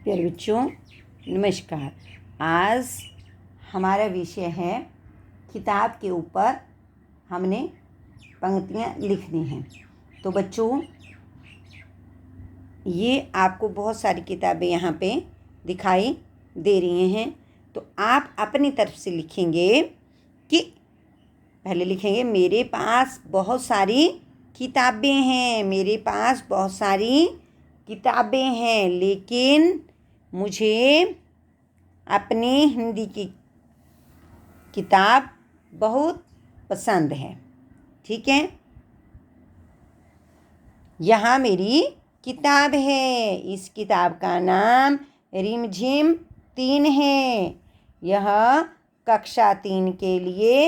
प्यारे बच्चों, नमस्कार। आज हमारा विषय है किताब के ऊपर हमने पंक्तियाँ लिखनी हैं। तो बच्चों, ये आपको बहुत सारी किताबें यहाँ पे दिखाई दे रही हैं। तो आप अपनी तरफ से लिखेंगे कि पहले लिखेंगे मेरे पास बहुत सारी किताबें हैं, मेरे पास बहुत सारी किताबें हैं, लेकिन मुझे अपनी हिंदी की किताब बहुत पसंद है। ठीक है, यहाँ मेरी किताब है। इस किताब का नाम रिमझिम 3 है। यह कक्षा 3 के लिए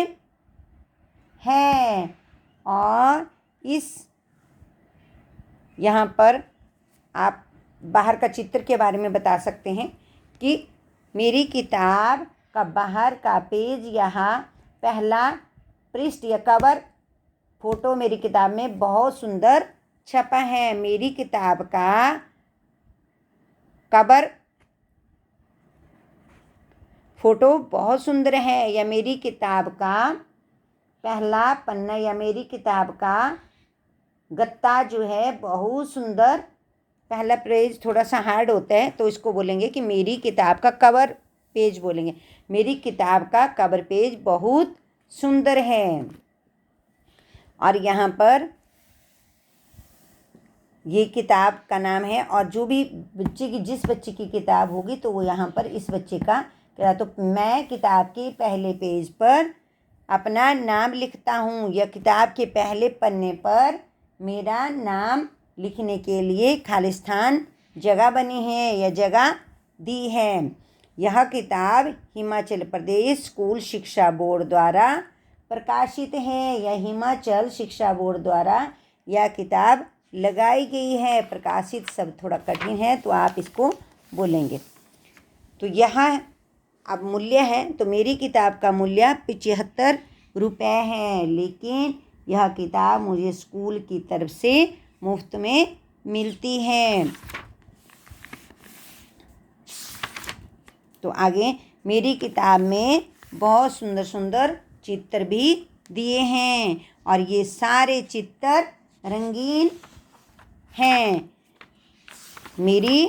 है। और इस यहाँ पर आप बाहर का चित्र के बारे में बता सकते हैं कि मेरी किताब का बाहर का पेज, यहाँ पहला पृष्ठ या कवर फोटो मेरी किताब में बहुत सुंदर छपा है। मेरी किताब का कवर फोटो बहुत सुंदर है। या मेरी किताब का पहला पन्ना या मेरी किताब का गत्ता जो है बहुत सुंदर। पहला पेज थोड़ा सा हार्ड होता है तो इसको बोलेंगे कि मेरी किताब का कवर पेज बोलेंगे। मेरी किताब का कवर पेज बहुत सुंदर है। और यहाँ पर ये किताब का नाम है। और जो भी बच्चे की, जिस बच्चे की किताब होगी तो वो यहाँ पर इस बच्चे का क्या, तो मैं किताब के पहले पेज पर अपना नाम लिखता हूँ। या किताब के पहले पन्ने पर मेरा नाम लिखने के लिए खालिस्तान जगह बनी है या जगह दी है। यह किताब हिमाचल प्रदेश स्कूल शिक्षा बोर्ड द्वारा प्रकाशित है। या हिमाचल शिक्षा बोर्ड द्वारा यह किताब लगाई गई है। प्रकाशित शब्द थोड़ा कठिन है तो आप इसको बोलेंगे। तो यहाँ अब मूल्य है, तो मेरी किताब का मूल्य 75 रुपये है। लेकिन यह किताब मुझे स्कूल की तरफ से मुफ्त में मिलती है। तो आगे मेरी किताब में बहुत सुंदर सुंदर चित्र भी दिए हैं और ये सारे चित्र रंगीन हैं। मेरी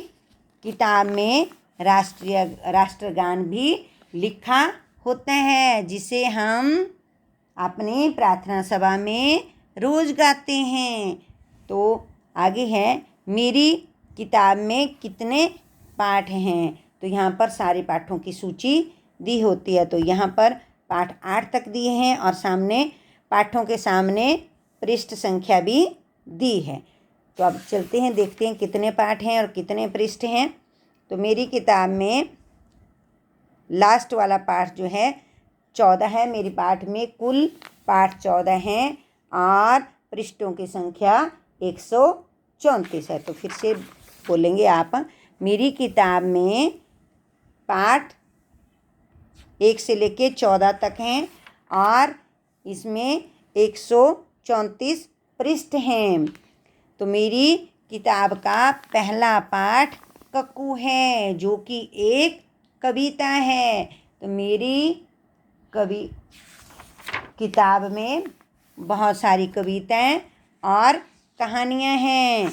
किताब में राष्ट्रगान भी लिखा होता है, जिसे हम अपनी प्रार्थना सभा में रोज़ गाते हैं। तो आगे है मेरी किताब में कितने पाठ हैं। तो यहाँ पर सारे पाठों की सूची दी होती है। तो यहाँ पर पाठ 8 तक दिए हैं और सामने पाठों के सामने पृष्ठ संख्या भी दी है। तो अब चलते हैं, देखते हैं कितने पाठ हैं और कितने पृष्ठ हैं। तो मेरी किताब में लास्ट वाला पाठ जो है 14 है। मेरी पाठ में कुल पाठ 14 हैं और पृष्ठों की संख्या 134 है। तो फिर से बोलेंगे आप, मेरी किताब में पाठ 1 से लेके 14 तक हैं और इसमें 134 पृष्ठ हैं। तो मेरी किताब का पहला पाठ कक्कू है, जो कि एक कविता है। तो मेरी किताब में बहुत सारी कविताएं और कहानियां हैं।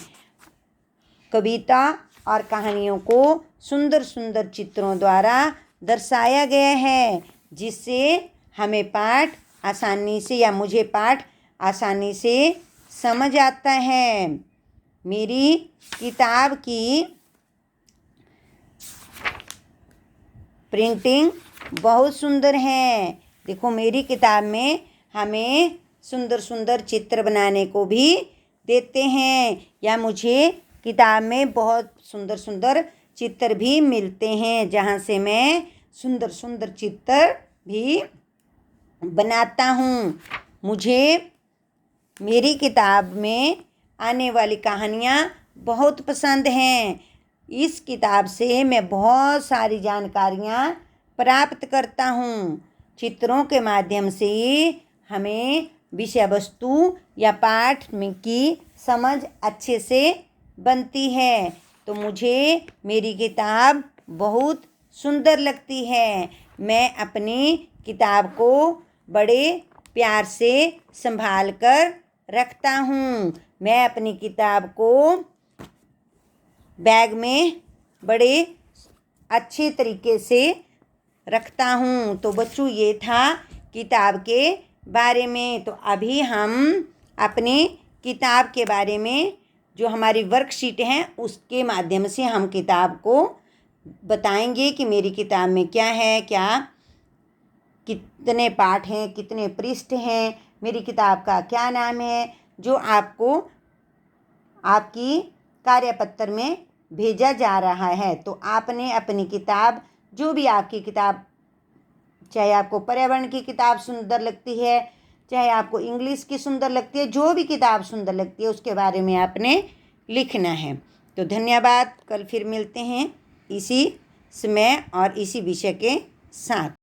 कविता और कहानियों को सुंदर सुंदर चित्रों द्वारा दर्शाया गया है, जिससे हमें पाठ आसानी से या मुझे पाठ आसानी से समझ आता है। मेरी किताब की प्रिंटिंग बहुत सुंदर है। देखो, मेरी किताब में हमें सुंदर सुंदर चित्र बनाने को भी देते हैं। या मुझे किताब में बहुत सुंदर सुंदर चित्र भी मिलते हैं, जहाँ से मैं सुंदर सुंदर चित्र भी बनाता हूँ। मुझे मेरी किताब में आने वाली कहानियाँ बहुत पसंद हैं। इस किताब से मैं बहुत सारी जानकारियाँ प्राप्त करता हूँ। चित्रों के माध्यम से हमें विषय वस्तु या पाठ में की समझ अच्छे से बनती है। तो मुझे मेरी किताब बहुत सुंदर लगती है। मैं अपनी किताब को बड़े प्यार से संभाल कर रखता हूँ। मैं अपनी किताब को बैग में बड़े अच्छे तरीके से रखता हूँ। तो बच्चों, ये था किताब के बारे में। तो अभी हम अपनी किताब के बारे में, जो हमारी वर्कशीट हैं, उसके माध्यम से हम किताब को बताएंगे कि मेरी किताब में क्या है, क्या कितने पाठ हैं, कितने पृष्ठ हैं, मेरी किताब का क्या नाम है, जो आपको आपकी कार्यपत्र में भेजा जा रहा है। तो आपने अपनी किताब, जो भी आपकी किताब, चाहे आपको पर्यावरण की किताब सुंदर लगती है, चाहे आपको इंग्लिश की सुंदर लगती है, जो भी किताब सुंदर लगती है उसके बारे में आपने लिखना है। तो धन्यवाद। कल फिर मिलते हैं इसी समय और इसी विषय के साथ।